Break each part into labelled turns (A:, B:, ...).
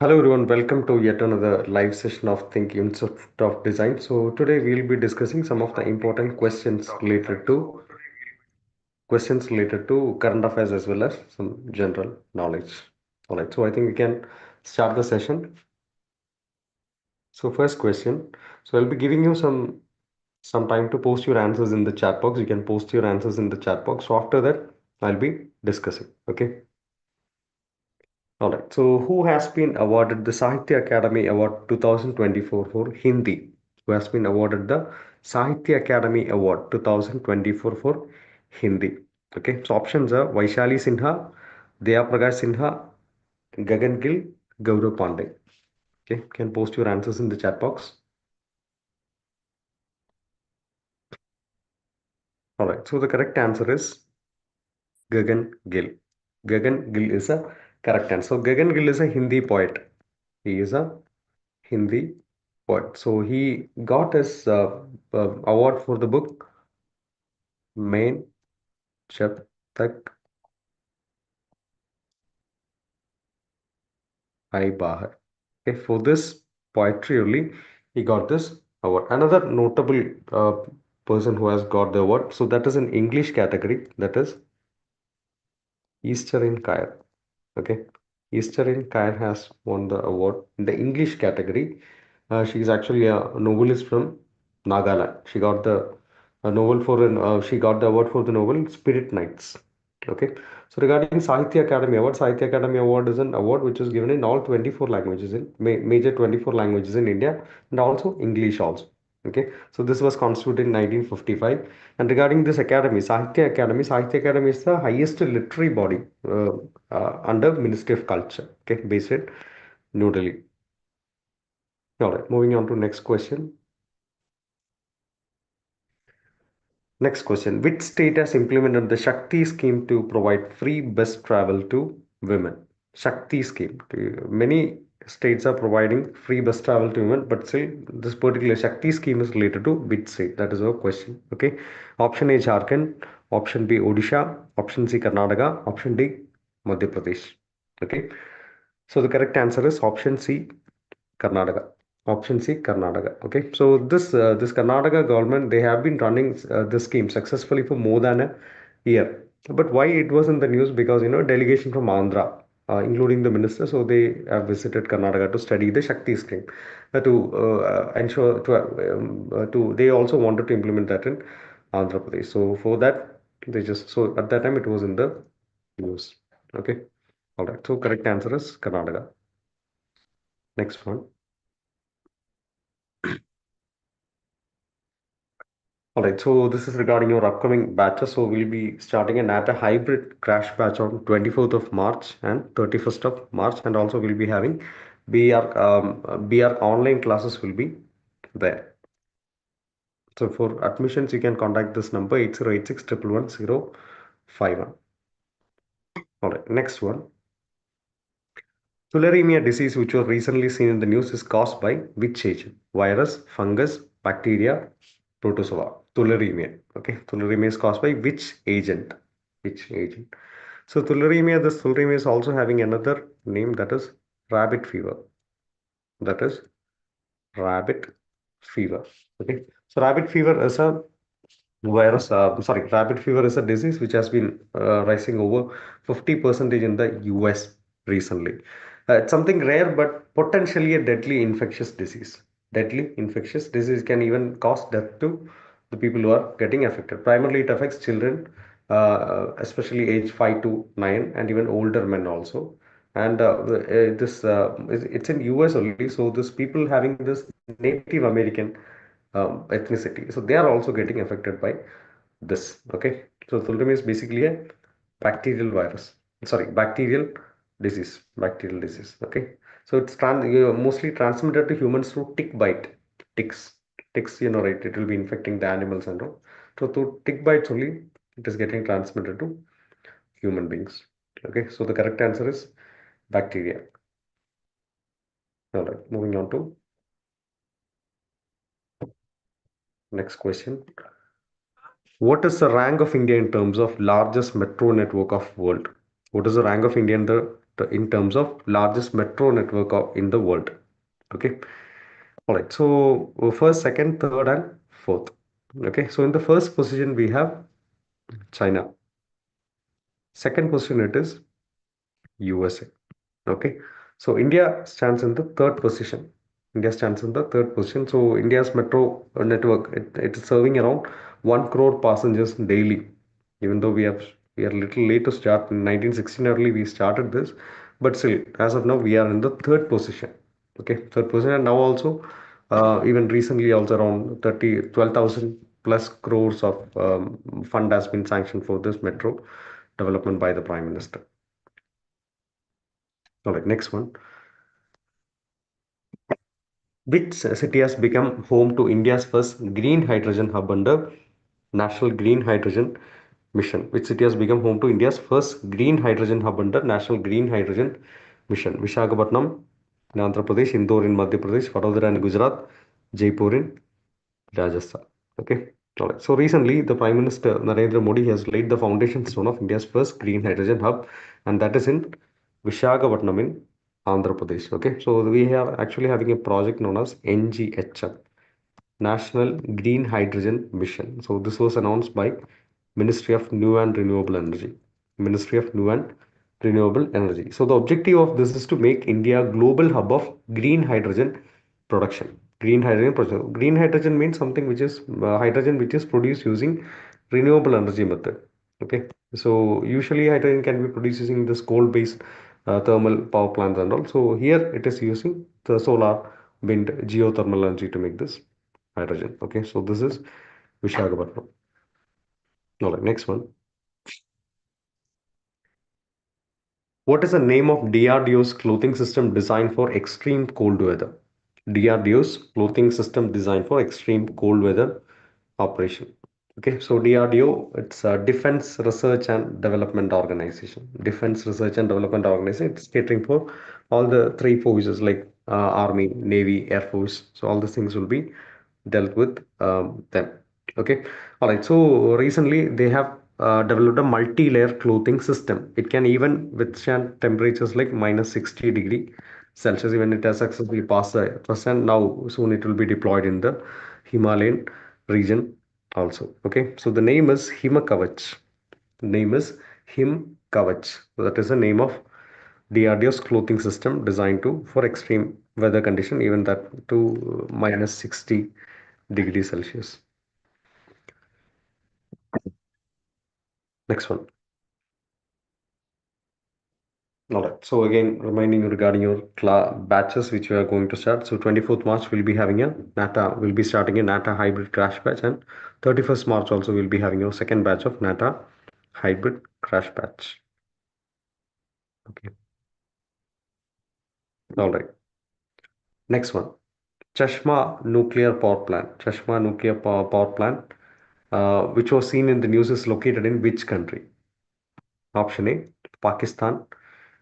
A: Hello everyone, welcome to yet another live session of THiNC Institute of Design. So today we'll be discussing some of the important questions related to current affairs as well as some general knowledge. All right, so I think we can start the session. So first question. So I'll be giving you some time to post your answers in the chat box. You can post your answers in the chat box. So after that, I'll be discussing. Okay. All right. So, who has been awarded the Sahitya Academy Award 2024 for Hindi? Who has been awarded the Sahitya Academy Award 2024 for Hindi? Okay. So, options are Vaishali Sinha, Daya Prakash Sinha, Gagan Gill, Gaurav Pandey. Okay. Can post your answers in the chat box. All right. So, the correct answer is Gagan Gill. Gagan Gill is a correct answer. So, Gagan Gill is a Hindi poet. He is a Hindi poet. So he got his award for the book Main Jab Tak Hai Bahar. Okay, for this poetry only, he got this award. Another notable person who has got the award, so that is in English category, that is Easter in Kair. Okay, Easter in Kair has won the award in the English category. She is actually a novelist from Nagaland. She got the she got the award for the novel Spirit Nights. Okay. So regarding Sahitya Academy Award is an award which is given in all 24 languages in major 24 languages in India and also English also. Okay. So this was constituted in 1955. And regarding this Sahitya Academy is the highest literary body under Ministry of Culture. Okay, based in New Delhi. All right, moving on to next question. Next question. Which state has implemented the Shakti scheme to provide free bus travel to women? Shakti scheme. Many states are providing free bus travel to women, but still this particular Shakti scheme is related to which state? That is our question. Okay. Option A Jharkhand, option B Odisha, option C Karnataka, option D Madhya Pradesh. Okay. So the correct answer is option C Karnataka. Option C, Karnataka. Okay, so this Karnataka government, they have been running this scheme successfully for more than a year. But why it was in the news? Because delegation from Andhra, including the minister, so they have visited Karnataka to study the Shakti scheme to ensure to they also wanted to implement that in Andhra Pradesh. So for that they just so at that time it was in the news. Okay, all right. So correct answer is Karnataka. Next one. All right, so this is regarding your upcoming batches. So we'll be starting a NATA hybrid crash batch on 24th of March and 31st of March, and also we'll be having BR online classes will be there. So for admissions, you can contact this number 8086 111 All right, next one. Tularemia disease, which was recently seen in the news, is caused by which agent? Virus, fungus, bacteria, protozoa. Tularemia. Okay, tularemia is caused by which agent? Which agent? So tularemia is also having another name, that is rabbit fever. That is rabbit fever. Okay, so rabbit fever is a disease which has been rising over 50% in the US recently. It's something rare but potentially a deadly infectious disease. Deadly infectious disease can even cause death to the people who are getting affected. Primarily, it affects children, especially age 5 to 9, and even older men also. And this it's in US only. So this people having this Native American ethnicity, so they are also getting affected by this. Okay, so Thulrim is basically a bacterial virus. Sorry, bacterial disease. Okay, so it's mostly transmitted to humans through tick bite. Ticks, ticks. Right? It will be infecting the animals and all. So through tick bites only, it is getting transmitted to human beings. Okay, so the correct answer is bacteria. All right, moving on to next question. What is the rank of India in terms of largest metro network of world? What is the rank of India in in terms of largest metro network in the world? Okay. All right. So first, second, third, and fourth. Okay. So in the first position we have China. Second position it is USA. Okay. So India stands in the third position. India stands in the third position. So India's metro network, it is serving around 1 crore passengers daily. Even though we are a little late to start. In 1916 early we started this, but still, as of now, we are in the third position. Okay, third position, and now also, even recently also around 12,000 plus crores of fund has been sanctioned for this metro development by the Prime Minister. All right, next one. Which city has become home to India's first green hydrogen hub under National Green Hydrogen Mission? Which city has become home to India's first green hydrogen hub under National Green Hydrogen Mission? Visakhapatnam in Andhra Pradesh, Indore in Madhya Pradesh, Vadodara in Gujarat, Jaipur in Rajasthan. Okay. All right. So recently, the Prime Minister Narendra Modi has laid the foundation stone of India's first green hydrogen hub, and that is in Visakhapatnam in Andhra Pradesh. Okay. So we are actually having a project known as NGHM, National Green Hydrogen Mission. So this was announced by Ministry of New and Renewable Energy. Ministry of New and Renewable Energy. So the objective of this is to make India a global hub of green hydrogen production. Green hydrogen production. Green hydrogen means something which is hydrogen which is produced using renewable energy method. Okay. So usually hydrogen can be produced using this coal-based thermal power plants and all. So here it is using the solar, wind, geothermal energy to make this hydrogen. Okay, so this is Vishakhapatnam. All right, next one. What is the name of DRDO's clothing system designed for extreme cold weather? DRDO's clothing system designed for extreme cold weather operation. Okay, so DRDO, it's a Defense Research and Development Organization. Defense Research and Development Organization. It's catering for all the three forces like Army, Navy, Air Force. So all these things will be dealt with them. Okay. All right. So recently they have developed a multi-layer clothing system. It can even withstand temperatures like minus 60 degree Celsius. Even it has successfully passed the first, and now soon it will be deployed in the Himalayan region also. Okay. So the name is Himakavach. Name is Him Kavach. So that is the name of DRDO's clothing system designed to for extreme weather condition, even that to minus 60 degrees Celsius. Next one. All right. So again, reminding you regarding your batches which we are going to start. So 24th March we'll be having a NATA. We'll be starting a NATA hybrid crash batch, and 31st March also we'll be having your second batch of NATA hybrid crash batch. Okay. All right. Next one. Chashma nuclear power plant. Chashma nuclear power plant, which was seen in the news, is located in which country? Option A, Pakistan.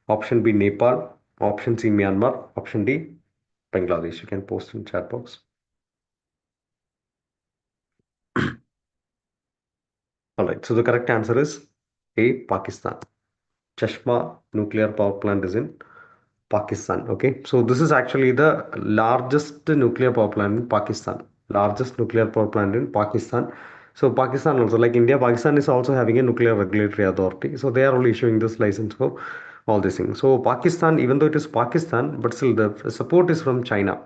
A: Option B, Nepal. Option C, Myanmar. Option D, Bangladesh. You can post in chat box. All right. So the correct answer is A, Pakistan. Chashma nuclear power plant is in Pakistan. Okay. So this is actually the largest nuclear power plant in Pakistan. Largest nuclear power plant in Pakistan. So Pakistan also, like India, Pakistan is also having a nuclear regulatory authority. So they are only issuing this license for all these things. So Pakistan, even though it is Pakistan, but still the support is from China.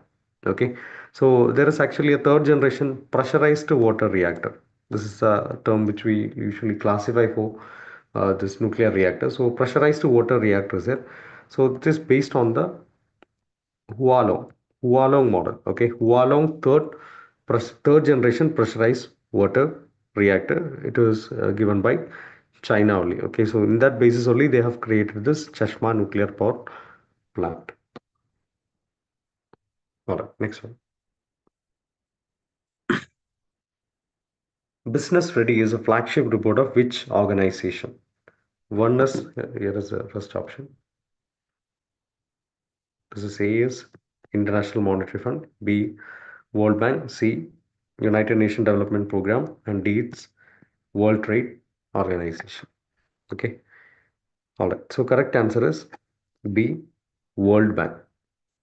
A: Okay. So there is actually a third generation pressurized water reactor. This is a term which we usually classify for this nuclear reactor. So pressurized water reactors here. So it is based on the Hualong, Hualong model. Okay, Hualong third generation pressurized water reactor. It was given by China only. Okay, so in that basis only they have created this Chashma nuclear power plant. All right, next one. Business Ready is a flagship report of which organization? One is here is the first option. This is A is International Monetary Fund, B World Bank, C United Nations Development Program, and D it's World Trade Organization. Okay. All right. So correct answer is B, World Bank.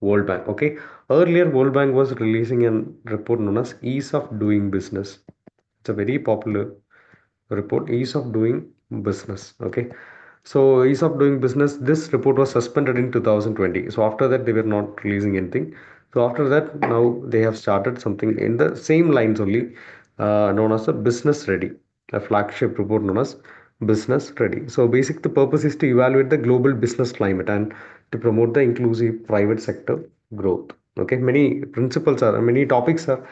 A: World Bank. Okay. Earlier, World Bank was releasing a report known as Ease of Doing Business. It's a very popular report, Ease of Doing Business. Okay. So ease of doing business, this report was suspended in 2020. So after that, they were not releasing anything. So after that, now they have started something in the same lines only, known as a business ready, a flagship report known as business ready. So basic, the purpose is to evaluate the global business climate and to promote the inclusive private sector growth. Okay, many topics are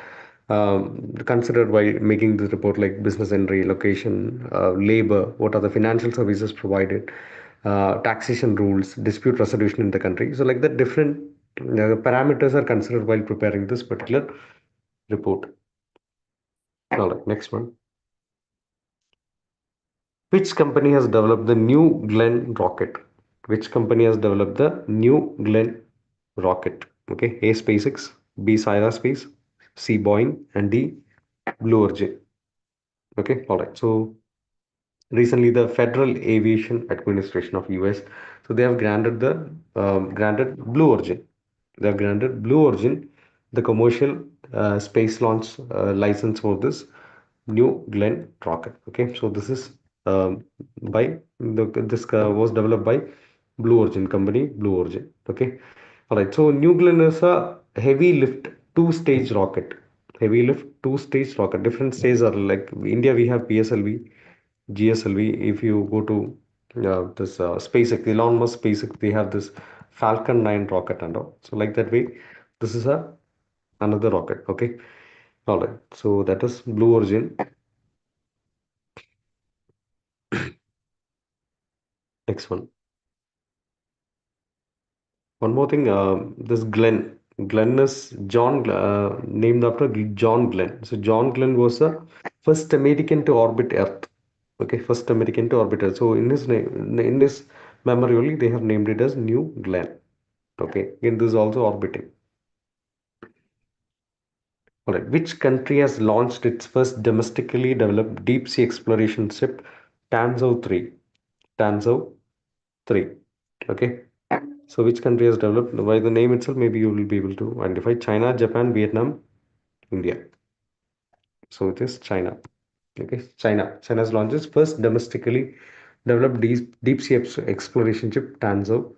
A: considered while making this report, like business entry, location, labor, what are the financial services provided, taxation rules, dispute resolution in the country. So like that, different parameters are considered while preparing this particular report. All right, next one. Which company has developed the New Glenn rocket? Which company has developed the New Glenn rocket? Okay, A, SpaceX, B, Space, C, Boeing, and D, Blue Origin. Okay, all right. So recently, the Federal Aviation Administration of US, so they have granted Blue Origin. They have granted Blue Origin the commercial space launch license for this New Glenn rocket. Okay, so this is by this was developed by Blue Origin company, Blue Origin. Okay, all right. So New Glenn is a heavy lift two-stage rocket. Heavy lift two-stage rocket. Different stages are like India. We have PSLV, GSLV. If you go to this SpaceX, Elon Musk SpaceX, they have this Falcon 9 rocket and all. So like that way, this is a another rocket. Okay, all right. So that is Blue Origin. Next one. One more thing. This Glenn. Glenn is named after John Glenn. So John Glenn was the first American to orbit Earth. Okay, first American to orbit Earth. So in his name, in this memory only, they have named it as New Glenn. Okay, again, this is also orbiting. All right, which country has launched its first domestically developed deep sea exploration ship, Tanzhou 3? Tanzhou 3. Okay, so which country has developed? By the name itself, maybe you will be able to identify China, Japan, Vietnam, India. So it is China. Okay, China. China's launches first domestically developed deep sea exploration ship, Tanzhou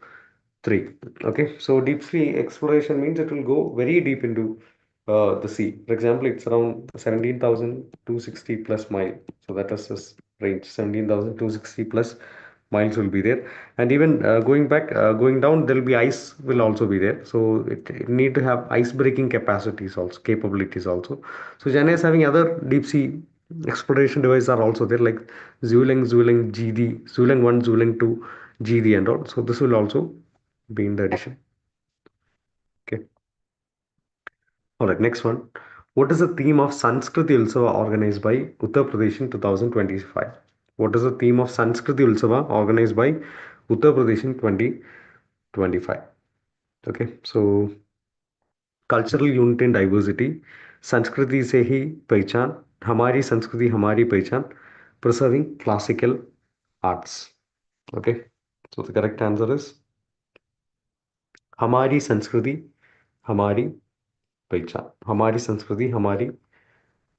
A: 3. Okay, so deep sea exploration means it will go very deep into the sea. For example, it's around 17,260 plus mile. So that is this range, 17,260 plus miles will be there. And even going down, there will be ice will also be there. So it need to have ice breaking capacities also, capabilities also. So China is having other deep sea exploration devices are also there, like Zuling GD, Zuling 1, Zuling 2, GD and all. So this will also be in the addition. Okay. All right, next one. What is the theme of Sanskriti Ulsava organized by Uttar Pradesh in 2025? What is the theme of Sanskriti Ulsava organized by Uttar Pradesh in 2025? Okay, so cultural unity and diversity, संस्कृति से ही पहचान, हमारी संस्कृति हमारी पहचान, preserving classical arts. Okay, so the correct answer is हमारी संस्कृति हमारी पहचान, हमारी संस्कृति हमारी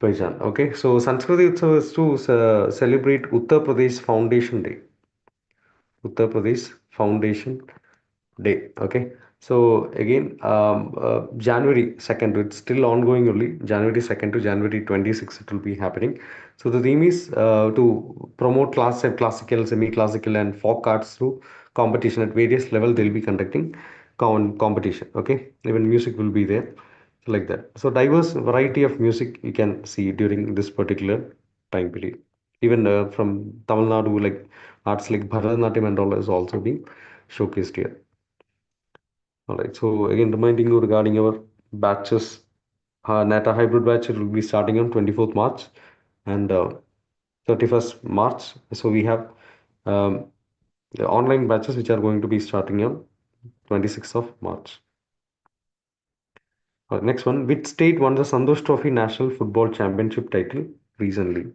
A: पहचान. Okay, so Sanskriti Utsav is to celebrate Uttar Pradesh Foundation Day. Uttar Pradesh Foundation Day. Okay. So again, January 2nd, it's still ongoing only. January 2nd to January 26th, it will be happening. So the theme is to promote classical, semi-classical, and folk arts through competition at various level. They'll be conducting competition. Okay. Even music will be there, like that. So diverse variety of music you can see during this particular time period. Even from Tamil Nadu, like arts like Bharatanatyam and all is also being showcased here. All right. So again, reminding you regarding our batches, NATA hybrid batch will be starting on 24th March and 31st March. So we have um, the online batches which are going to be starting on 26th of March. Next one, which state won the Sandosh Trophy National Football Championship title recently?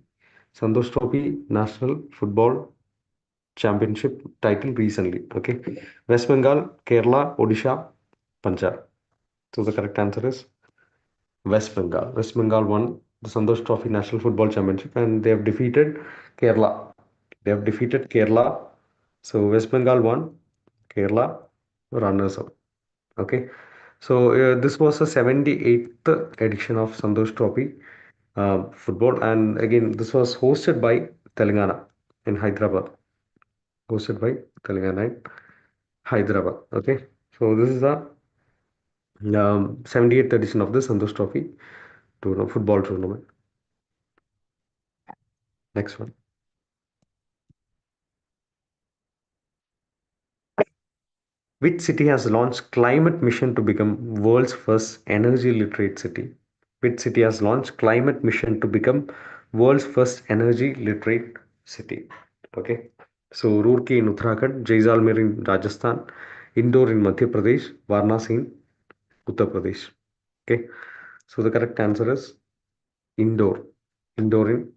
A: Sandosh Trophy National Football championship title recently. Okay. West Bengal, Kerala, Odisha, Punjab. So the correct answer is West Bengal. West Bengal won the Santosh Trophy National Football Championship and they have defeated Kerala. They have defeated Kerala. So West Bengal won, Kerala runners up. Okay. So this was the 78th edition of Santosh Trophy football, and again this was hosted by Telangana in Hyderabad. Hosted by Telangana in Hyderabad. Okay. So this is the 78th edition of the Santosh Trophy football tournament. Next one. Which city has launched climate mission to become world's first energy literate city? Which city has launched climate mission to become world's first energy literate city? Okay. So Roorkee in Uttarakhand, Jaisalmer in Rajasthan, Indore in Madhya Pradesh, Varanasi in Uttar Pradesh. Okay. So the correct answer is Indore. Indore in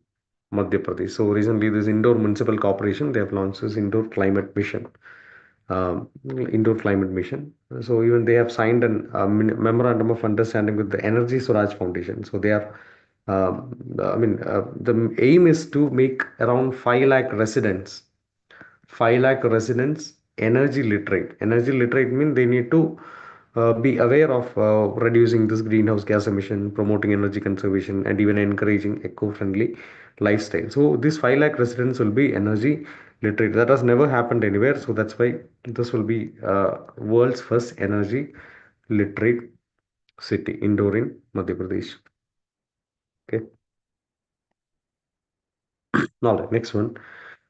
A: Madhya Pradesh. So recently this Indore Municipal Corporation, they have launched this Indore Climate Mission. Indoor climate mission. So even they have signed an memorandum of understanding with the Energy Swaraj Foundation. So they are, the aim is to make around 5 lakh residents, 5 lakh residents energy literate. Energy literate means they need to be aware of reducing this greenhouse gas emission, promoting energy conservation, and even encouraging eco-friendly lifestyle. So these 5 lakh residents will be energy literate. That has never happened anywhere. So that's why this will be world's first energy literate city, Indore in Madhya Pradesh. Okay. Now, next one.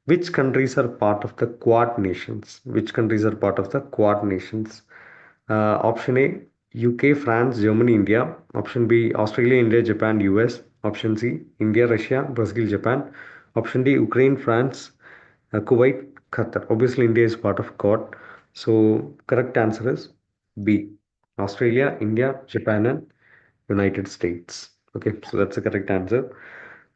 A: Which countries are part of the Quad nations? Which countries are part of the Quad nations? Option A, UK, France, Germany, India. Option B, Australia, India, Japan, US. Option C, India, Russia, Brazil, Japan. Option D, Ukraine, France, Kuwait, Qatar. Obviously, India is part of Quad. So, correct answer is B, Australia, India, Japan, and United States. Okay, so that's the correct answer.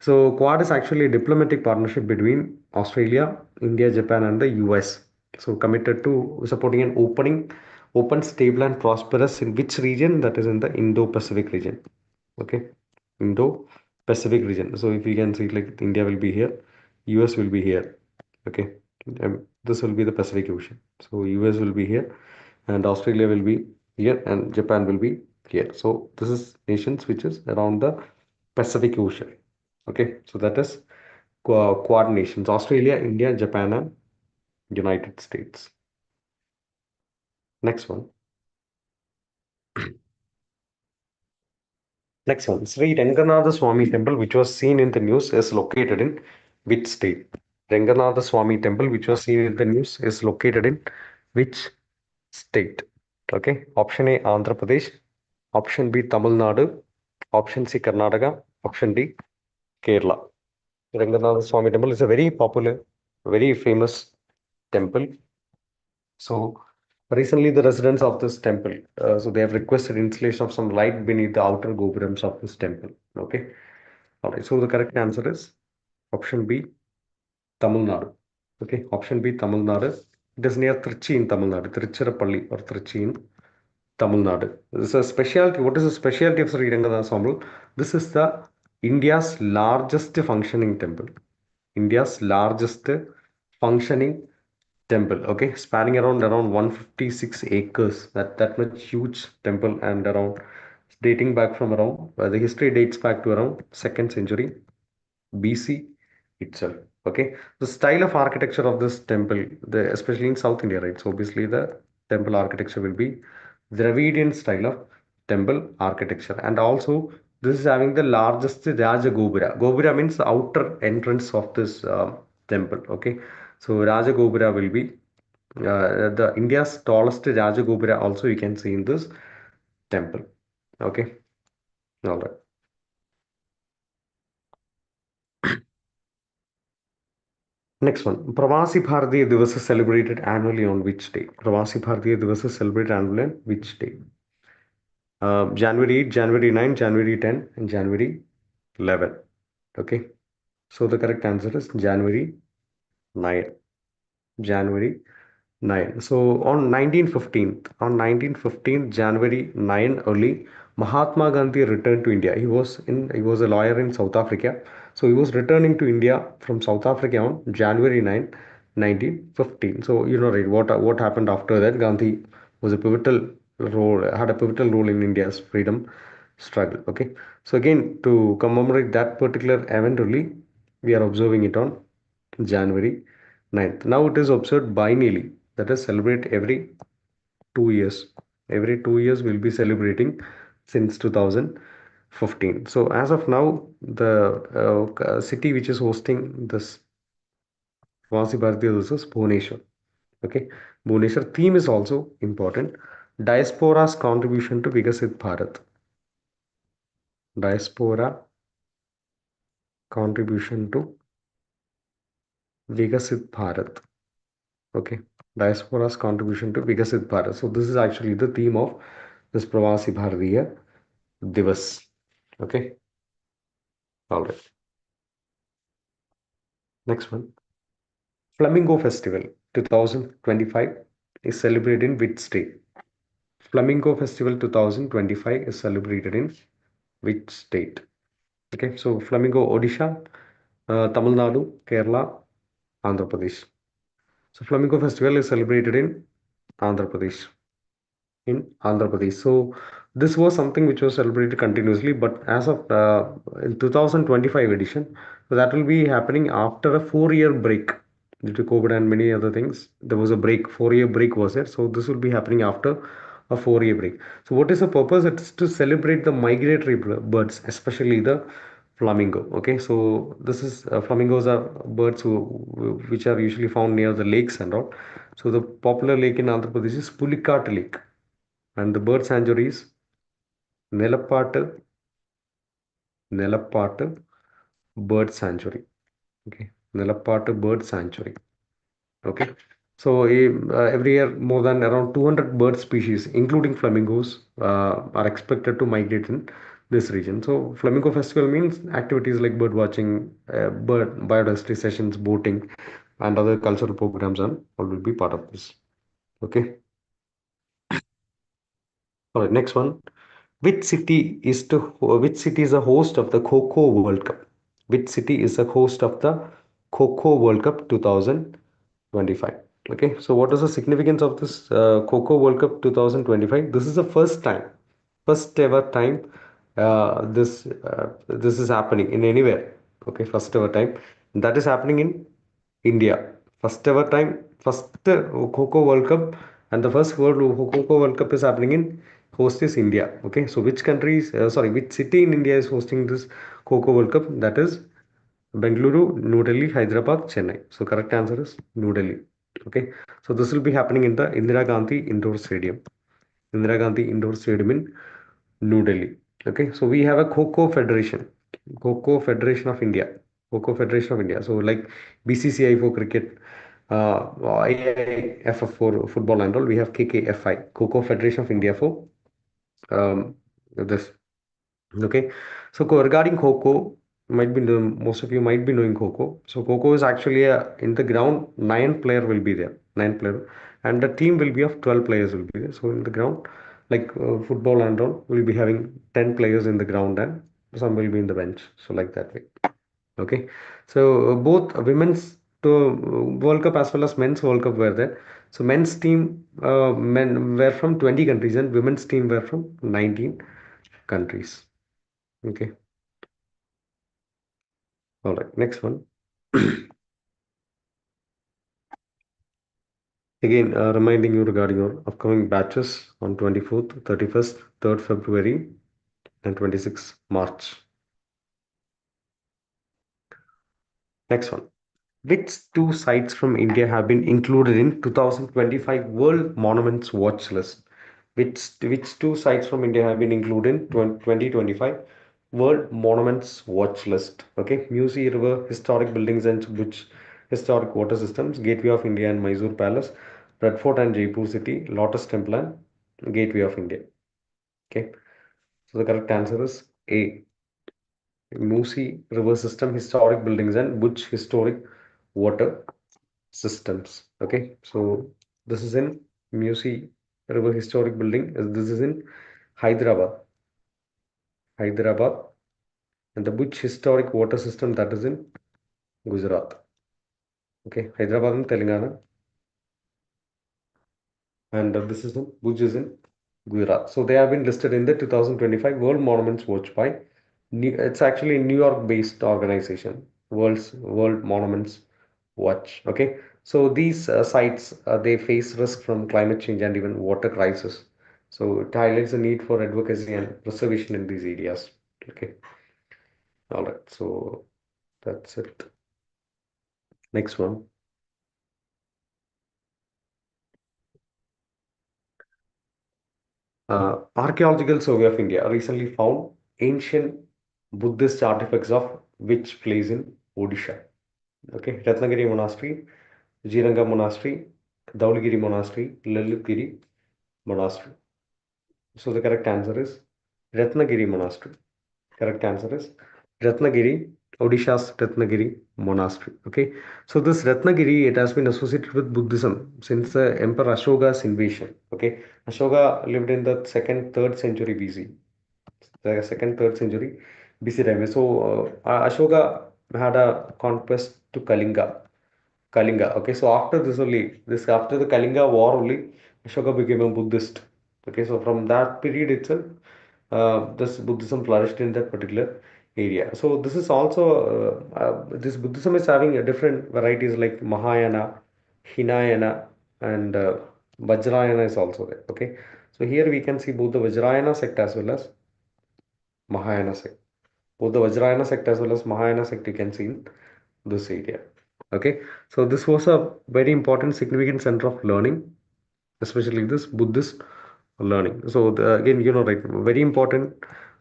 A: So Quad is actually a diplomatic partnership between Australia, India, Japan, and the US. So committed to supporting an open, stable, and prosperous in which region? That is in the Indo-Pacific region. Okay, Indo-Pacific region. So if you can see, like India will be here, US will be here. Okay, this will be the Pacific Ocean. So US will be here, and Australia will be here, and Japan will be here. So this is nations which is around the Pacific Ocean. Okay, so that is Quad nations: Australia, India, Japan, and United States. Next one. Next one. Sri Ranganatha Swami Temple, which was seen in the news, is located in which state? Ranganatha Swami Temple, which was seen in the news, is located in which state? Okay. Option A, Andhra Pradesh. Option B, Tamil Nadu. Option C, Karnataka. Option D, Kerala. Ranganatha Swami Temple is a very popular, very famous temple. So recently, the residents of this temple, so they have requested installation of some light beneath the outer gopurams of this temple. Okay. All right. So the correct answer is option B, Tamil Nadu. Okay. Option B, Tamil Nadu. It is near Trichy in Tamil Nadu, Tiruchirappalli or Trichy in Tamil Nadu. This is a specialty. What is the specialty of Sri Ranganatha Swami? This is the India's largest functioning temple. India's largest functioning temple. Okay, spanning around 156 acres. That much huge temple, and around dating back from around the history dates back to around second century BC itself. Okay, the style of architecture of this temple, especially in South India, right? So obviously the temple architecture will be Dravidian style of temple architecture, and also this is having the largest Raja Gopura. Gopura means the outer entrance of this temple. Okay, so Raja Gopura will be the India's tallest Raja Gopura. Also, you can see in this temple. Okay, all right. Next one, Pravasi Bharatiya Divas is celebrated annually on which day? Pravasi Bharatiya Divas is celebrated annually on which day? January 8, January 9, January 10, and January 11. Okay, so the correct answer is January 9. January 9. So on 1915 January 9 early, Mahatma Gandhi returned to India. He was a lawyer in South Africa. So he was returning to India from South Africa on January 9, 1915. So you know right what happened after that. Gandhi was a pivotal role had a pivotal role in India's freedom struggle. Okay. So again to commemorate that particular event only, we are observing it on January 9th. Now it is observed biennially, that is celebrate every 2 years. Every 2 years we'll be celebrating since 2015. So as of now, the city which is hosting this Vasi Bharatiya is Bhubaneswar. Okay, Bhubaneswar theme is also important. Diaspora's contribution to Vikasit Bharat. Diaspora contribution to Vikasit Bharat. Okay, diaspora's contribution to Vikasit Bharat. So this is actually the theme of this Pravasi Bharatiya Divas. Okay, all right. Next one, Flamingo Festival 2025 is celebrated in which state? Flamingo Festival 2025 is celebrated in which state? Okay, so Flamingo Odisha, Tamil Nadu, Kerala, Andhra Pradesh. So Flamingo Festival is celebrated in Andhra Pradesh. In Andhra Pradesh. So this was something which was celebrated continuously, but as of in 2025 edition, so that will be happening after a 4 year break due to COVID and many other things. There was a break, 4 year break was there. So this will be happening after a 4 year break. So what is the purpose? It's to celebrate the migratory birds, especially the flamingo. Okay, so this is flamingos are birds which are usually found near the lakes and all. So the popular lake in Andhra Pradesh is Pulikat Lake, and the bird sanctuary is Nelapattu Nelapattu Bird Sanctuary. Okay, Nelapattu Bird Sanctuary. Okay, so every year more than around 200 bird species, including flamingos, are expected to migrate in this region. So Flamingo Festival means activities like bird watching, bird biodiversity sessions, boating, and other cultural programs and all will be part of this. Okay. All right, next one. Which city is the host of the Coco World Cup? Which city is the host of the Coco World Cup 2025? Okay, so what is the significance of this Coco World Cup 2025? This is the first ever time this is happening in anywhere. Okay, first ever time that is happening in India. First ever time, first Coco World Cup, and the first World Coco World Cup is happening in host is India. Okay, so which countries, sorry, which city in India is hosting this Coco World Cup? That is Bengaluru, New Delhi, Hyderabad, Chennai. So correct answer is New Delhi. Okay, so this will be happening in the Indira Gandhi Indoor Stadium. Indira Gandhi Indoor Stadium in New Delhi. Okay, so we have a Kho Federation, Kho Federation of India, Kho Federation of India. So like BCCI for cricket, IIFF for football and all. We have KKFI, Kho Federation of India for this. Okay, so regarding Kho, most of you might be knowing Kho. So Kho is actually in the ground. Nine player will be there, nine player, and the team will be of 12 players will be there. So in the ground, like football and all, we'll be having 10 players in the ground and some will be in the bench. So like that way. Okay, so both women's World Cup as well as men's World Cup were there. So men's team men were from 20 countries and women's team were from 19 countries. Okay. All right, next one. Again, reminding you regarding your upcoming batches on 24th, 31st, 3rd February, and 26th March. Next one. Which two sites from India have been included in 2025 World Monuments Watch List? Which two sites from India have been included in 2025 World Monuments Watch List? Okay, Musi River, historic buildings and which historic water systems, Gateway of India and Mysore Palace, Red Fort and Jaipur City, Lotus Temple and Gateway of India. Okay, so the correct answer is A. Musi River system, historic buildings and which historic water systems. Okay, so this is in Musi River Historic Building. This is in Hyderabad. Hyderabad, and the Bhuj Historic Water System, that is in Gujarat. Okay, Hyderabad in Telangana, and this is in Bhuj is in Gujarat. So they have been listed in the 2025 World Monuments Watch by it's actually a New York-based organization, World Monuments Watch. Okay, so these sites they face risk from climate change and even water crisis. So it highlights the need for advocacy and preservation in these areas. Okay, all right. So that's it. Next one. Archaeological Survey of India recently found ancient Buddhist artifacts of which place in Odisha? Okay, Ratnagiri Monastery, Jiranga Monastery, Dauligiri Monastery, Lalitgiri Monastery. So the correct answer is Ratnagiri Monastery. Correct answer is Ratnagiri, Odisha's Ratnagiri Monastery. Okay, so this Ratnagiri it has been associated with Buddhism since the Emperor Ashoka's invasion. Okay, Ashoka lived in the second, third century BC. The second, third century BC time. So Ashoka had a conquest to Kalinga. Kalinga. Okay, so after this only, this after the Kalinga war only, Ashoka became a Buddhist. Okay, so from that period itself, this Buddhism flourished in that particular area. So this is also this Buddhism is having a different varieties like Mahayana, Hinayana, and Vajrayana is also there. Okay, so here we can see both the Vajrayana sect as well as Mahayana sect. Both the Vajrayana sect as well as Mahayana sect you can see in this area. Okay, so this was a very important, significant center of learning, especially this Buddhist learning. So again, right, very important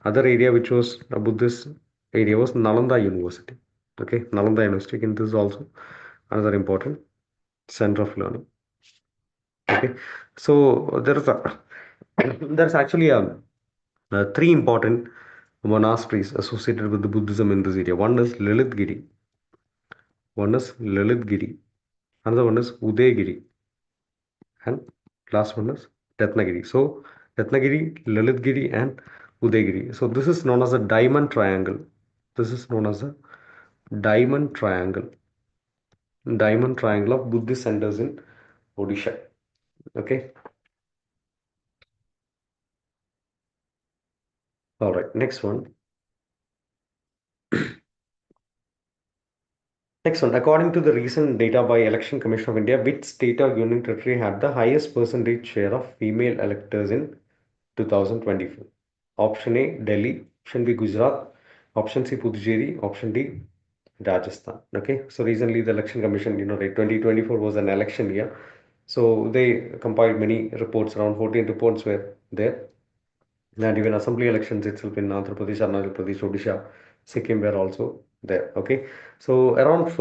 A: other area which was a Buddhist area was Nalanda University. Okay, Nalanda University, and this is also another important center of learning. Okay, so there's actually three important monasteries associated with the Buddhism in this area. One is Lalitgiri, another one is Udayagiri, and last one is Ratnagiri. So Ratnagiri, Lalitgiri, and Udayagiri. So this is known as a diamond triangle. This is known as a diamond triangle. Diamond triangle of Buddhist centers in Odisha. Okay. All right. Next one. Next one. According to the recent data by Election Commission of India, which state or union territory had the highest percentage share of female electors in 2024? Option A, Delhi. Option B, Gujarat. Option C, Puducherry. Option D, Rajasthan. Okay. So recently the Election Commission, right, 2024 was an election year. So they compiled many reports, around 14 reports were there. And even assembly elections itself in Andhra Pradesh, Arunachal Pradesh, Odisha, Sikkim were also there. Okay, so around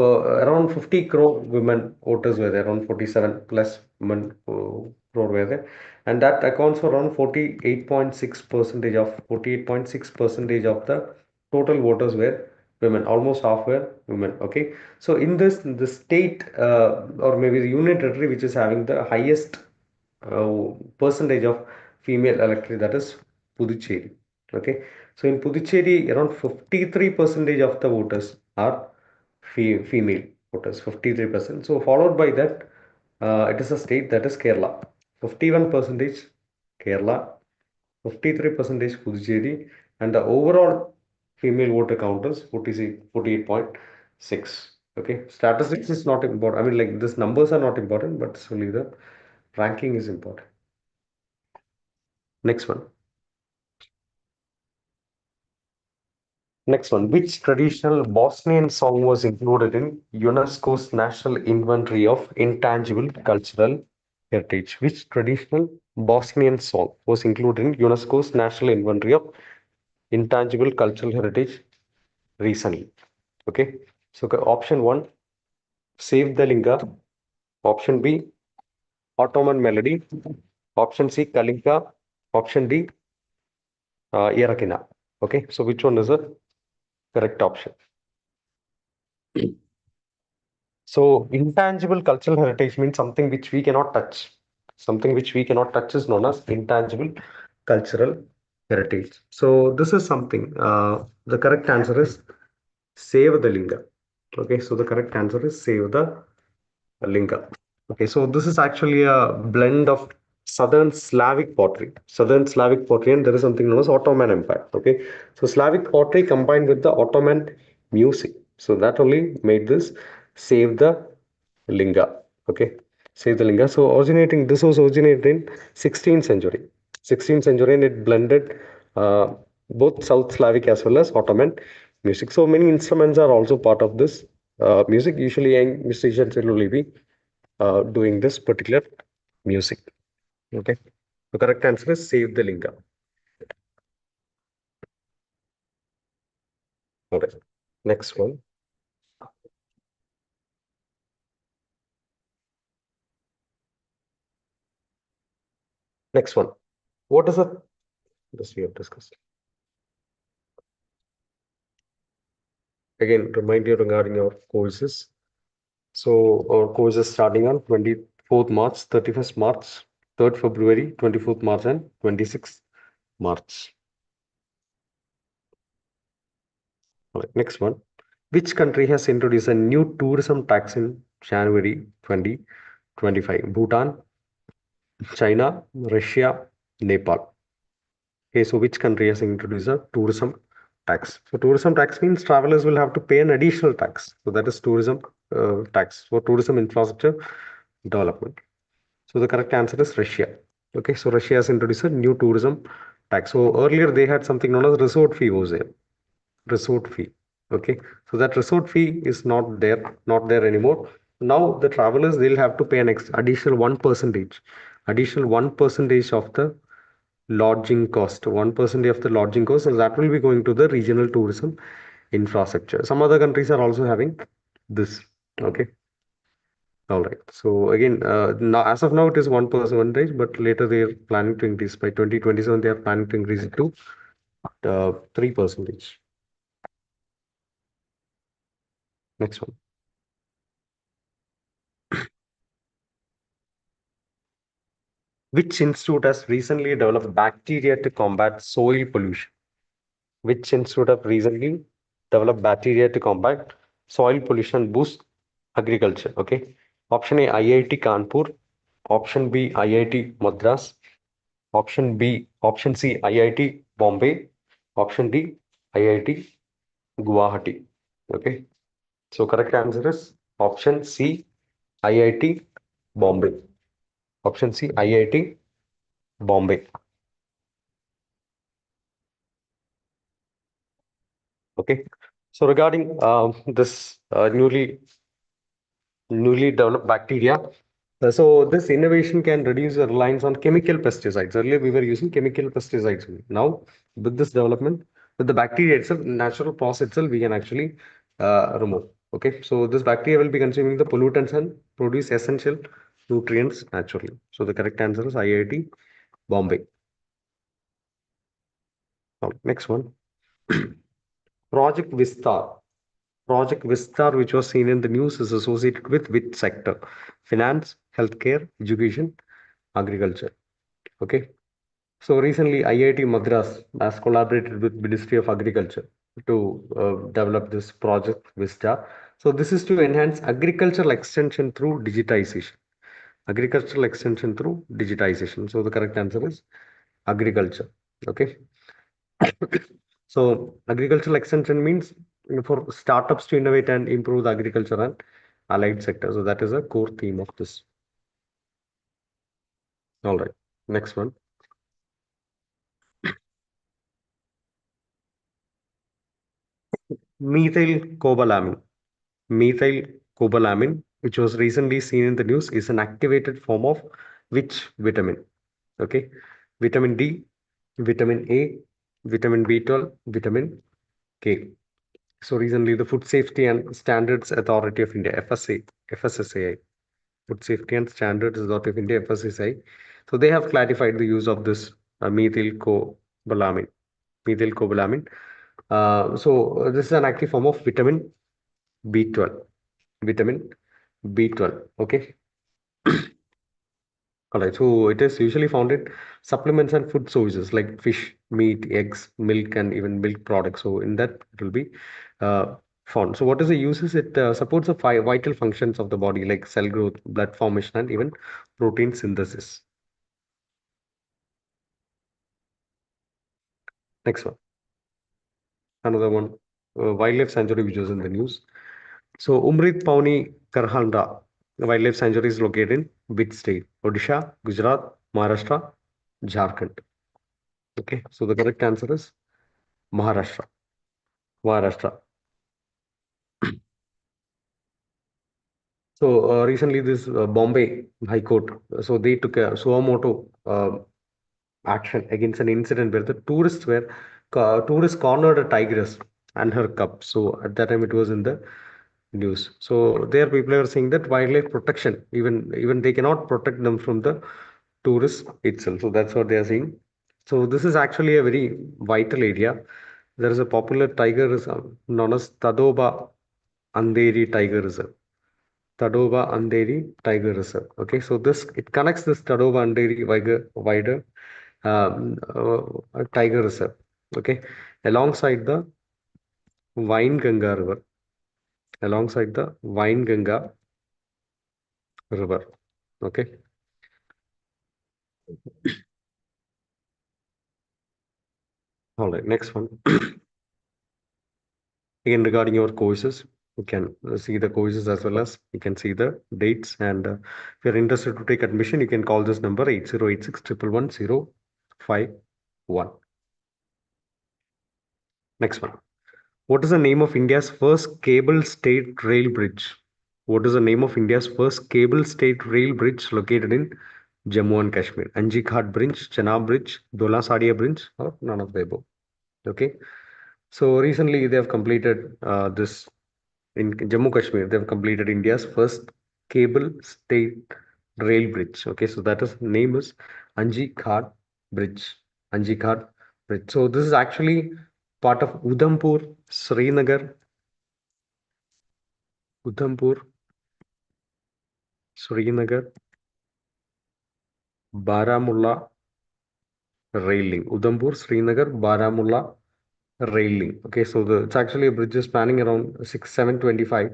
A: 50 crore women voters were there, around 47 plus women crore were there, and that accounts for around 48.6 percentage of the total voters were women. Almost half were women. Okay, so in this the state or maybe the union territory which is having the highest percentage of female electorate, that is Puducherry. Okay, so in Puducherry, around 53 percentage of the voters are female voters, 53%. So followed by that, it is a state that is Kerala, 51 percentage Kerala, 53 percentage Puducherry, and the overall female voter count is 48.6. Okay, statistics is not important. I mean, like these numbers are not important, but it's only the ranking is important. Next one. Next one. Which traditional Bosnian song was included in UNESCO's National Inventory of Intangible Cultural Heritage? Which traditional Bosnian song was included in UNESCO's National Inventory of Intangible Cultural Heritage recently? Okay. So option one, Save the Linga. Option B, Ottoman Melody. Option C, Kalinka. Option D, Irakina. Okay. So which one is the correct option? So intangible cultural heritage means something which we cannot touch. Something which we cannot touch is known as intangible cultural heritage. So this is something. The correct answer is save the linga. Okay, so the correct answer is save the linga. Okay, so this is actually a blend of Southern Slavic pottery. Southern Slavic pottery, and there is something known as Ottoman Empire. Okay, so Slavic pottery combined with the Ottoman music. So that only made this save the linga. Okay, save the linga. So this was originated in 16th century. 16th century, and it blended uh, both South Slavic as well as Ottoman music. So many instruments are also part of this music. Usually, young musicians will only be doing this particular music. Okay. The correct answer is save the linga. All right. Next one. Next one. What is it? This we have discussed. Again, remind you regarding our courses. So our course is starting on 24th March, 31st March, 3rd February, 24th March, and 26th March. All right. Next one. Which country has introduced a new tourism tax in January 2025? Bhutan, China, Russia, Nepal. Okay, so which country has introduced a tourism tax? So tourism tax means travelers will have to pay an additional tax. So that is tourism tax for tourism infrastructure development. So the correct answer is Russia. Okay, so Russia has introduced a new tourism tax. So earlier they had something known as resort fee was there. Resort fee. Okay, so that resort fee is not there anymore. Now the travelers they'll have to pay an additional 1%, additional 1% of the lodging cost, 1% of the lodging cost, and that will be going to the regional tourism infrastructure. Some other countries are also having this. Okay, all right. So again, now as of now it is 1%, but later they are planning to increase by 2027. They are planning to increase it to 3%. Next one. Which institute has recently developed bacteria to combat soil pollution? Which institute have recently developed bacteria to combat soil pollution and boost agriculture? Okay. Option A, IIT Kanpur. Option B, IIT Madras. Option C, IIT Bombay. Option D, IIT Guwahati. Okay. So correct answer is option C, IIT Bombay. Option C, IIT Bombay. Okay. So regarding this newly developed bacteria, so this innovation can reduce the reliance on chemical pesticides. Earlier we were using chemical pesticides only. Now with this development, with the bacteria itself, natural process itself, we can actually remove. Okay. So this bacteria will be consuming the pollutants and produce essential nutrients naturally. So the correct answer is IIT Bombay. Now, next one. Project Vistar. Project Vistar, which was seen in the news, is associated with which sector? Finance, healthcare, education, agriculture. Okay. So recently, IIT Madras has collaborated with Ministry of Agriculture to develop this project Vista. So this is to enhance agricultural extension through digitization. Agricultural extension through digitization. So the correct answer is agriculture. Okay. So agricultural extension means for startups to innovate and improve the agriculture and allied sector. So that is a core theme of this. All right. Next one. Methyl cobalamin. Methyl cobalamin, which was recently seen in the news, is an activated form of which vitamin? Okay. Vitamin D, vitamin A, vitamin B12, vitamin K. So recently, the Food Safety and Standards Authority of India, FSSAI, Food Safety and Standards Authority of India, FSSAI. So they have clarified the use of this methylcobalamin. Methylcobalamin. So this is an active form of vitamin B12. Vitamin B12. Okay. All right. So it is usually found in supplements and food sources like fish, meat, eggs, milk, and even milk products. So in that it will be uh, found. So what is the uses? It supports the vital functions of the body like cell growth, blood formation, and even protein synthesis. Next one. Another one. Wildlife sanctuary which was in the news. So Umrit Pauni Karhanda Wildlife Sanctuary is located in which state? Odisha, Gujarat, Maharashtra, Jharkhand. Okay, so the correct answer is Maharashtra. Maharashtra. So recently, this Bombay High Court, so they took a suo motu action against an incident where the tourists cornered a tigress and her cub. So at that time, it was in the news. So there, people are saying that wildlife protection, even they cannot protect them from the tourist itself. So that's what they are saying. So this is actually a very vital area. There is a popular tiger reserve known as Tadoba Andheri Tiger Reserve. Tadoba Andheri Tiger Reserve. Okay, so this it connects this Tadoba Andheri wider tiger reserve. Okay, alongside the Ganga River, alongside the Ganga River. Okay, all right. Next one. Again, regarding your courses, you can see the courses as well as you can see the dates. And if you're interested to take admission, you can call this number 8086 111 Next one. What is the name of India's first cable stayed rail bridge? What is the name of India's first cable stayed rail bridge located in Jammu and Kashmir? Anji Ghat Bridge, Chenab Bridge, Dola Sadia Bridge, or none of the above? Okay. So recently they have completed this in Jammu Kashmir. They have completed India's first cable stayed rail bridge. Okay, so that is name is Anji Ghat Bridge. Anji Ghat Bridge. So this is actually part of Udhampur, Srinagar, Udhampur, Srinagar, Baramulla rail link. Udhampur, Srinagar, Baramulla rail link. Okay, so it's actually a bridge spanning around 725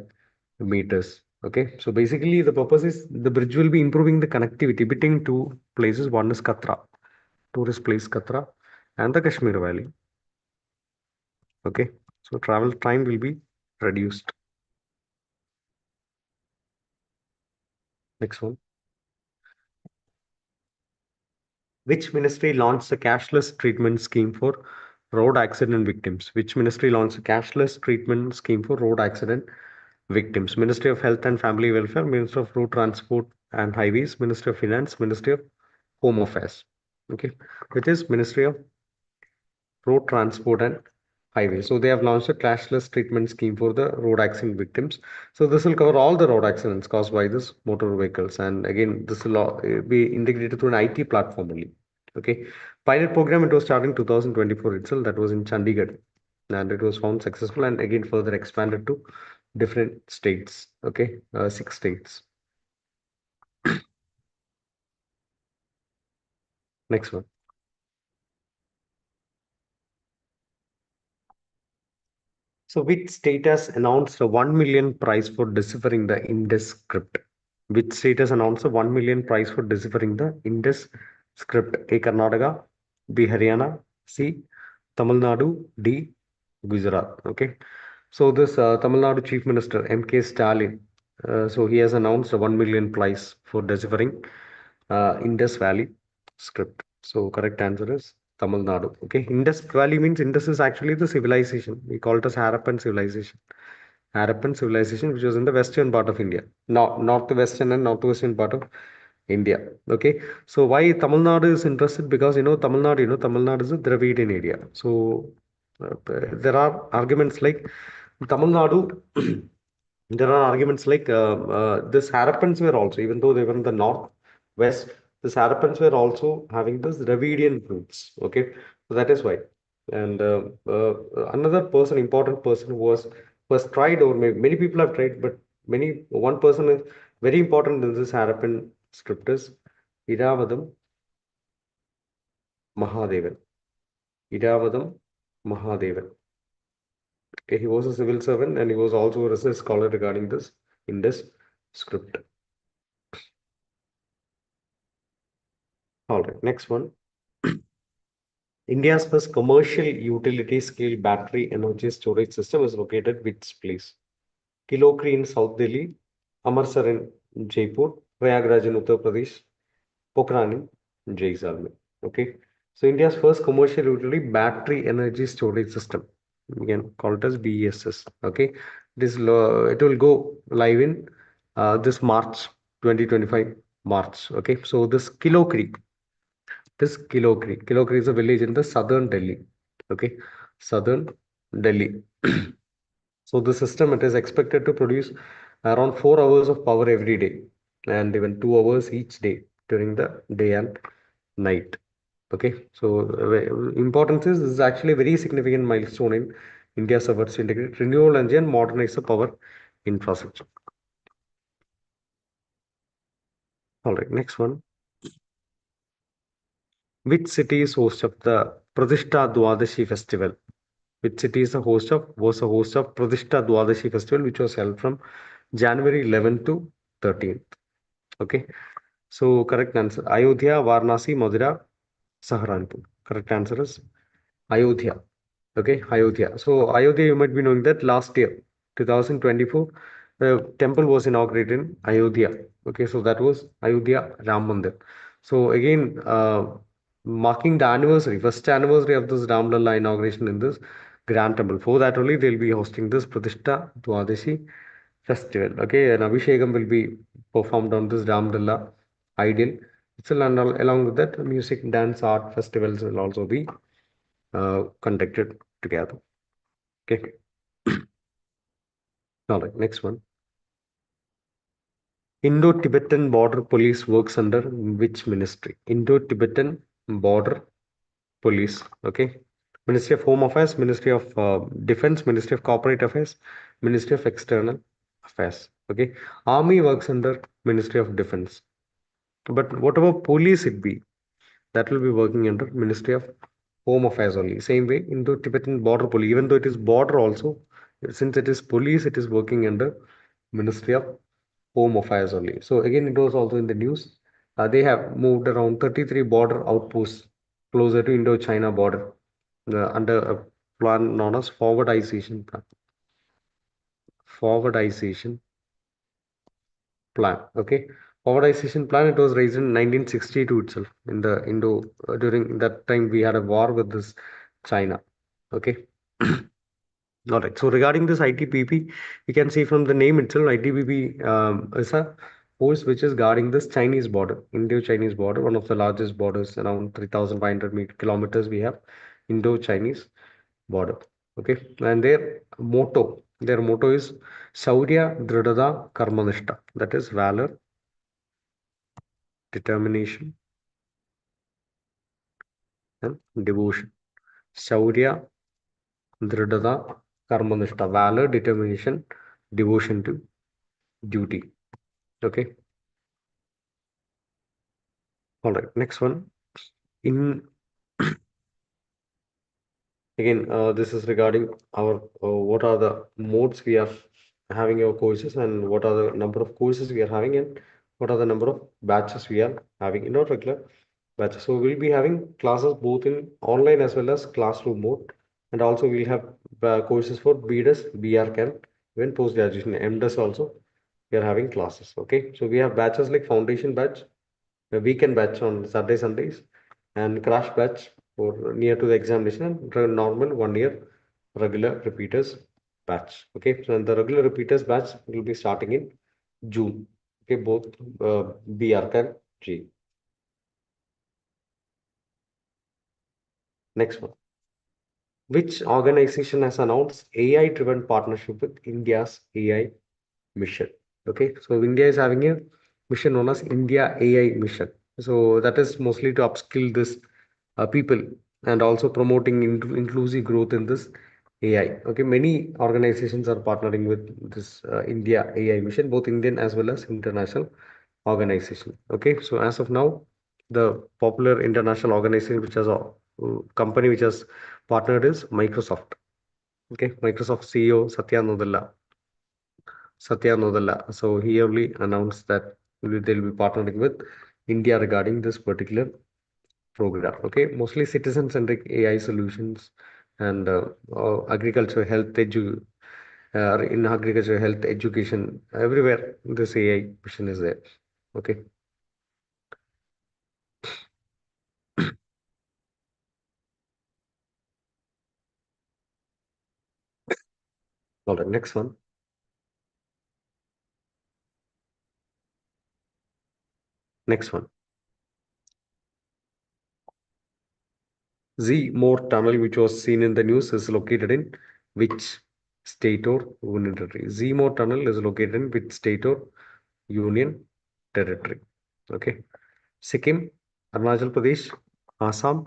A: meters. Okay, so basically the purpose is the bridge will be improving the connectivity between two places. One is Katra, tourist place Katra, and the Kashmir Valley. Okay, so travel time will be reduced. Next one. Which ministry launched the cashless treatment scheme for road accident victims? Which ministry launched a cashless treatment scheme for road accident victims? Ministry of Health and Family Welfare, Ministry of Road Transport and Highways, Ministry of Finance, Ministry of Home Affairs. Okay, it is Ministry of Road Transport and Highways. So they have launched a cashless treatment scheme for the road accident victims. So this will cover all the road accidents caused by this motor vehicles. And again, this will be integrated through an IT platform only. Okay. Pilot program, it was started in 2024 itself. That was in Chandigarh. And it was found successful and again further expanded to different states. Okay. 6 states. Next one. So, which state has announced a 1 million prize for deciphering the Indus script? Which state has announced a 1 million prize for deciphering the Indus script? A. Karnataka, B. Haryana, C. Tamil Nadu, D. Gujarat. Okay. So, this Tamil Nadu Chief Minister M.K. Stalin, so he has announced a 1 million prize for deciphering Indus Valley script. So, correct answer is Tamil Nadu. Okay, Indus Valley means Indus is actually the civilization. We call it as Harappan civilization. Harappan civilization, which was in the western part of India, northwestern and northwestern part of India. Okay, so why Tamil Nadu is interested? Because Tamil Nadu is a Dravidian area. So there are arguments like Tamil Nadu. There are arguments like this Harappans were also, even though they were in the northwest, this Harappans were also having this Dravidian roots. Okay, so that is why. And another person, important person, who was tried, or maybe many people have tried, but One person is very important in this Harappan script is Iravatham Mahadevan. Iravatham Mahadevan. Okay, he was a civil servant and he was also a research scholar regarding this Indus script. All right, next one. India's first commercial utility scale battery energy storage system is located which place? Kilokri in South Delhi, Amritsar in Jaipur, Prayagraj in Uttar Pradesh, Pokhran in Jaisalmer. Okay, so India's first commercial utility battery energy storage system, we can call it as BESS. Okay, it will go live in this March 2025 March. Okay, so Kilokri is a village in the southern Delhi. Okay, southern Delhi. So the system it is expected to produce around 4 hours of power every day, and even 2 hours each day during the day and night. Okay, so importance is actually a very significant milestone in India's efforts to integrate renewable energy and modernize the power infrastructure. All right, next one. Which city is host of the Pradishta Dwadashi festival? Which city is was a host of Pradishta Dwadashi festival, which was held from January 11th to 13th. Okay, so correct answer Ayodhya, Varanasi, Madura, Saharanpur. Correct answer is Ayodhya. Okay, Ayodhya. So Ayodhya, you might be knowing that last year, 2024, the temple was inaugurated in Ayodhya. Okay, so that was Ayodhya Ram Mandir. So again, marking the anniversary, first anniversary of this Ram Lalla inauguration in this grand temple. For that only, they'll be hosting this Pradishta Dwadashi festival. Okay, and Abhishekam will be performed on this Ram Lalla ideal. So, and along with that, music, dance, art festivals will also be conducted together. Okay. All right. Next one. Indo-Tibetan Border Police works under which ministry? Indo-Tibetan Border Police. Okay. Ministry of Home Affairs, Ministry of Defense, Ministry of Corporate Affairs, Ministry of External Affairs. Okay. Army works under Ministry of Defense. But whatever police it be, that will be working under Ministry of Home Affairs only. Same way, Indo-Tibetan Border Police, even though it is border also, since it is police, it is working under Ministry of Home Affairs only. So again, it was also in the news. They have moved around 33 border outposts closer to Indo-China border under a plan known as forwardization plan. Forwardization plan. Okay, forwardization plan. It was raised in 1962 itself. In the Indo during that time we had a war with this China. Okay. All right. So regarding this ITBP, you can see from the name itself, ITBP is a force which is guarding this Chinese border, Indo-Chinese border, one of the largest borders, around 3,500 kilometers. We have Indo-Chinese border. Okay, and their motto is Shaurya Dridada Karmanishta. That is valor, determination, and devotion. Shaurya Dridada Karmanishta. Valor, determination, devotion to duty. Okay. All right. Next one. In Again, this is regarding our what are the modes we are having our courses and what are the number of courses we are having and what are the number of batches we are having in our regular batches. So we'll be having classes both in online as well as classroom mode, and also we'll have courses for B.Des, B.Arch, and even post graduation M.Des also. We are having classes. Okay, so we have batches like foundation batch, a weekend batch on Saturday, Sundays, and crash batch for near to the examination, and normal 1 year regular repeaters batch. Okay, so and the regular repeaters batch will be starting in June. Okay, both B.Arch and G. Next one. Which organization has announced AI driven partnership with India's AI mission? Okay, so India is having a mission known as India AI mission. So that is mostly to upskill this people and also promoting inclusive growth in this AI. Okay, many organizations are partnering with this India AI mission, both Indian as well as international organization. Okay, so as of now, the popular international organization which has a company which has partnered is Microsoft. Okay, Microsoft CEO Satya Nadella. So he only announced that they'll be partnering with India regarding this particular program. Okay, mostly citizen-centric AI solutions and agriculture, in agriculture, health, education, everywhere this AI mission is there. Okay, all right, next one. Next one. More tunnel, which was seen in the news, is located in which state or union territory? More tunnel is located in which state or union territory? Okay. Sikkim, Arunachal Pradesh, Assam,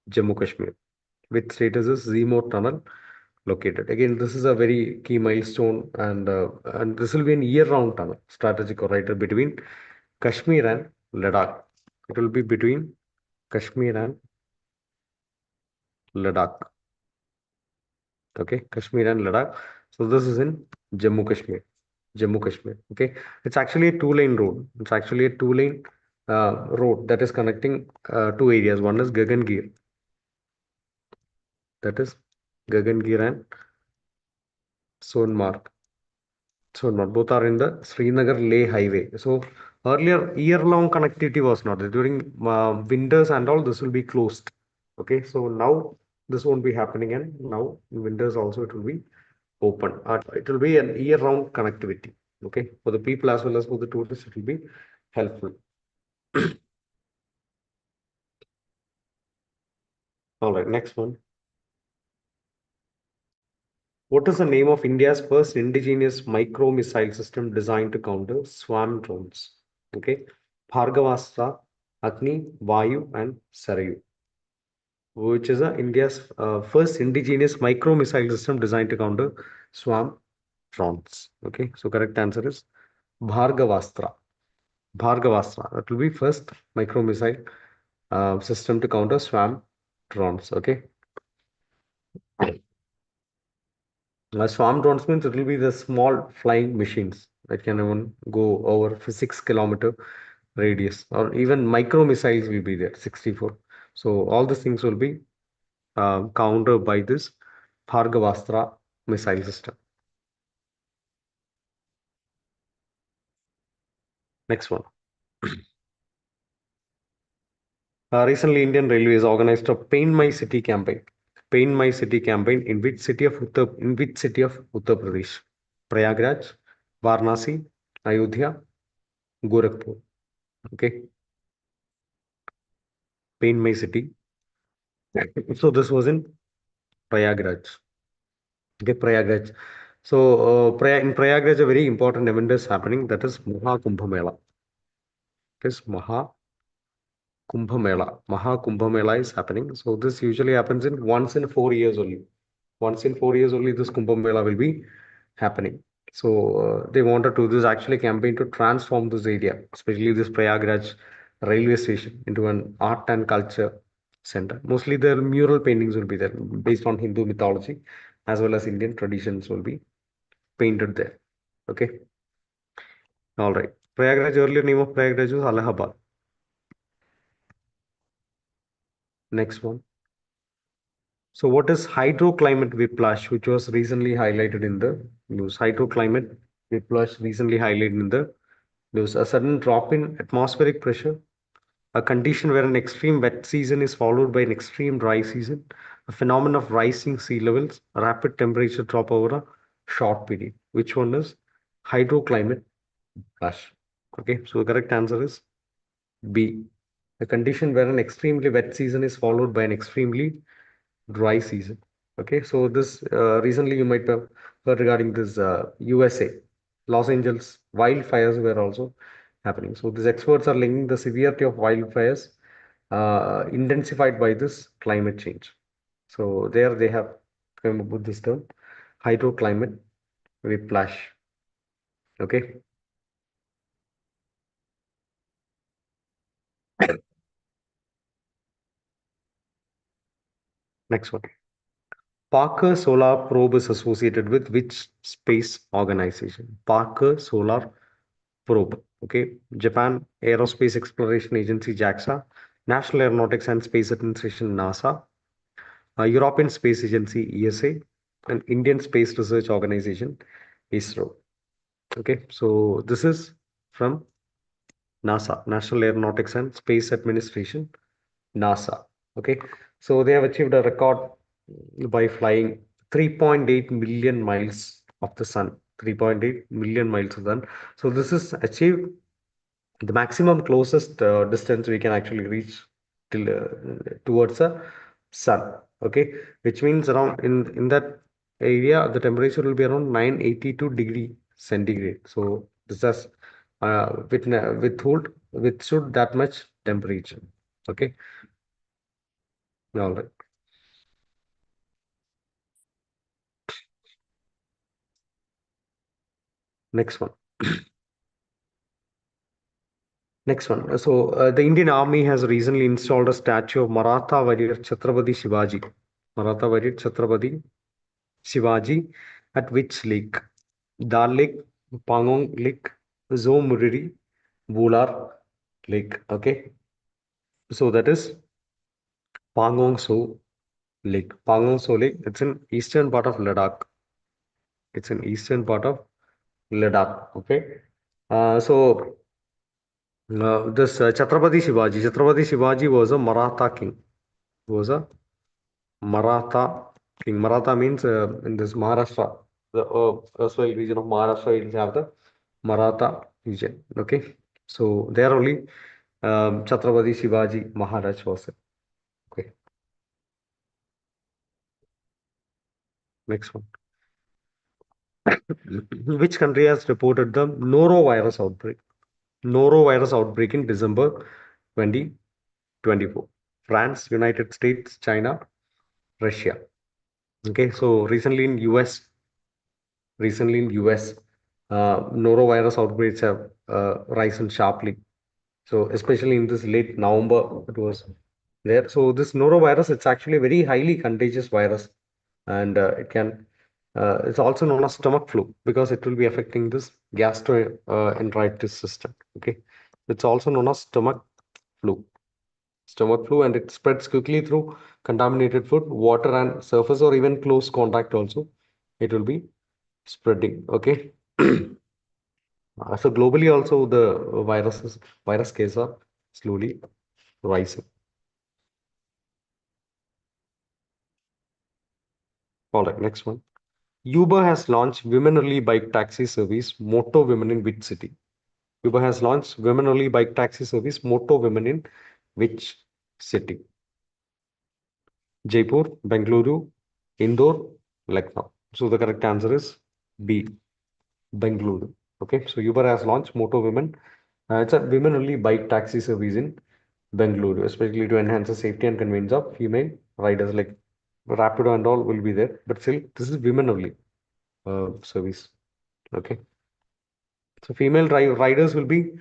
A: Jammu Kashmir. Which state is this More tunnel located? Again, this is a very key milestone, and this will be an year-round tunnel, strategic corridor between Kashmir and Ladakh. It will be between Kashmir and Ladakh. Okay, Kashmir and Ladakh. So this is in Jammu Kashmir. Jammu Kashmir. Okay, it's actually a two-lane road. It's actually a two-lane road that is connecting two areas. One is Gagangir, that is Gagangir and Sonmarg. Sonmarg. Both are in the Srinagar Leh highway. So earlier, year-long connectivity was not there. During winters and all, this will be closed. Okay, so now this won't be happening, and now in winters also it will be open. It will be an year-round connectivity. Okay, for the people as well as for the tourists, it will be helpful. All right, next one. What is the name of India's first indigenous micro missile system designed to counter swarm drones? Okay, Bhargavastra, Agni, Vayu, and Sarayu, which is India's first indigenous micro missile system designed to counter swarm drones. Okay, so correct answer is Bhargavastra. Bhargavastra. That will be first micro missile system to counter swarm drones. Okay. Swarm drones means it will be the small flying machines that can even go over for 6 kilometer radius, or even micro missiles will be there, 64. So all these things will be countered by this Bhargavastra missile system. Next one. Recently, Indian Railways organized a Paint My City campaign. Paint My City campaign in which city of Uttar Pradesh? Prayagraj, Varanasi, Ayodhya, Gorakhpur. Okay, Paint My City. So this was in Prayagraj. Okay, Prayagraj. So in Prayagraj, a very important event is happening. That is Maha Kumbh Mela. It is Kumbh Mela. Maha Kumbh Mela is happening. So this usually happens in once in 4 years only. Once in 4 years only, this Kumbh Mela will be happening. So they wanted to this actually campaign to transform this area, especially this Prayagraj railway station, into an art and culture center. Mostly the mural paintings will be there based on Hindu mythology as well as Indian traditions will be painted there. Okay. All right. Prayagraj, earlier name of Prayagraj was Allahabad. Next one. So what is hydroclimate whiplash, which was recently highlighted in the news? Hydroclimate whiplash recently highlighted in the news. A sudden drop in atmospheric pressure, a condition where an extreme wet season is followed by an extreme dry season, a phenomenon of rising sea levels, a rapid temperature drop over a short period. Which one is hydroclimate whiplash? Okay, so the correct answer is B. A condition where an extremely wet season is followed by an extremely dry season. Okay, so this recently you might have heard regarding this USA, Los Angeles wildfires were also happening. So these experts are linking the severity of wildfires intensified by this climate change. So there they have. Remember about this term, hydroclimate whiplash. Okay, next one. Parker Solar Probe is associated with which space organization? Parker Solar Probe. Okay, Japan Aerospace Exploration Agency JAXA, National Aeronautics and Space Administration NASA, European Space Agency ESA, and Indian Space Research Organization ISRO. Okay, so this is from NASA, National Aeronautics and Space Administration, NASA. Okay, so they have achieved a record by flying 3.8 million miles of the sun. 3.8 million miles of the sun. So this is achieved the maximum closest distance we can actually reach till towards the sun. Okay, which means around in that area the temperature will be around 982 degrees centigrade. So this has withstood that much temperature. Okay, all right. Next one. Next one. So the Indian Army has recently installed a statue of Maratha warrior Chhatrapati Shivaji. Maratha warrior Chhatrapati Shivaji at which lake? Dal Lake, Pangong Lake, Zomuriri, Bular Lake. Okay, so that is Pangong So Lake. Pangong So Lake. It's in eastern part of Ladakh. It's in eastern part of Ladakh. Okay, so this Chhatrapati Shivaji was a Maratha king. Was a Maratha king. Maratha means in this Maharashtra, the erstwhile region of Maharashtra, you have the Maratha region. Okay, so there only Chhatrapati Shivaji Maharaj was there. Okay, next one. Which country has reported the norovirus outbreak? Norovirus outbreak in December 2024. France, United States, China, Russia. Okay, so recently in US, norovirus outbreaks have risen sharply. So especially in this late November, it was there. So this norovirus, it's actually a very highly contagious virus, and it can. It's also known as stomach flu because it will be affecting this gastroenteritis system. Okay, it's also known as flu, stomach flu, and it spreads quickly through contaminated food, water, and surface, or even close contact. Also, it will be spreading. Okay. So globally also the virus cases are slowly rising. All right, next one. Uber has launched women-only bike taxi service Moto Women in which city? Uber has launched women-only bike taxi service Moto Women in which city? Jaipur, Bengaluru, Indore, Lucknow. So the correct answer is B, Bengaluru. Okay, so Uber has launched Moto Women. It's a women-only bike taxi service in Bengaluru, especially to enhance the safety and convenience of female riders. Like Rapido and all will be there, but still, this is women only service. Okay, so riders will be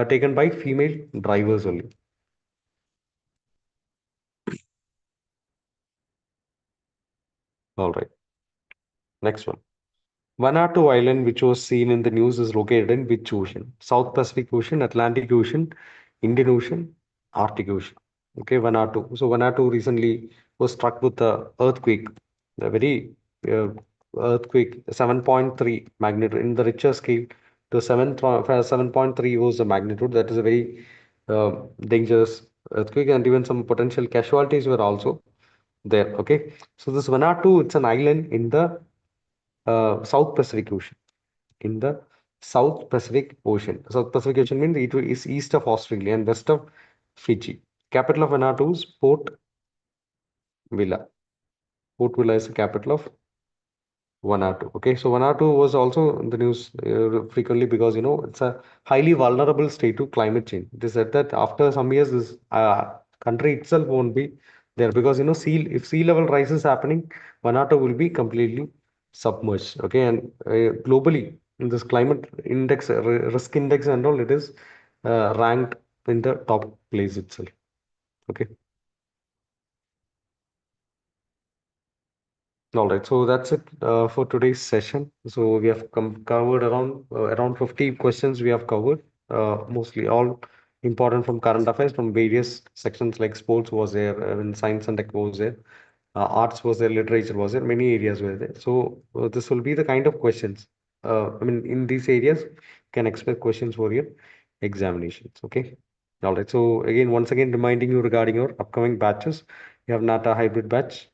A: taken by female drivers only. All right, next one. Vanuatu Island, which was seen in the news, is located in which ocean? South Pacific Ocean, Atlantic Ocean, Indian Ocean, Arctic Ocean. Okay, Vanuatu. So Vanuatu recently was struck with a earthquake, a very uh, earthquake, 7.3 magnitude in the Richter scale. To 7.3 was the magnitude. That is a very dangerous earthquake, and even some potential casualties were also there. Okay, so this Vanuatu, it's an island in the South Pacific Ocean. In the South Pacific Ocean. South Pacific Ocean means it is east of Australia and west of Fiji. Capital of Vanuatu is Port Vila. Port Vila is the capital of Vanuatu. Okay, so Vanuatu was also in the news frequently because it's a highly vulnerable state to climate change. It is said that after some years, this country itself won't be there, because if sea level rise is happening, Vanuatu will be completely submerged. Okay, and globally in this climate index, risk index and all, it is ranked in the top place itself. Okay. All right, so that's it for today's session. So we have covered around 50 questions we have covered, mostly all important from current affairs, from various sections like sports was there, and science and tech was there, arts was there, literature was there, many areas were there. So this will be the kind of questions. I mean, in these areas, you can expect questions for your examinations. Okay. All right. So again, once again, reminding you regarding your upcoming batches, you have NATA hybrid batch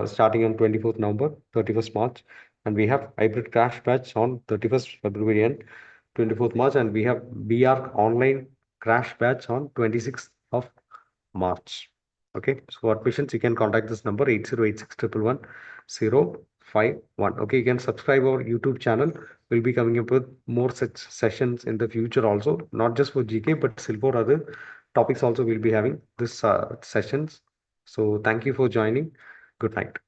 A: starting on 24th November, 31st March, and we have hybrid crash batch on 31st February and 24th March, and we have BArch online crash batch on 26th of March. Okay, so for admissions, you can contact this number 8086111051. Okay, you can subscribe our YouTube channel. We'll be coming up with more such sessions in the future also, not just for GK, but still for other topics also we'll be having this sessions. So thank you for joining. Good night.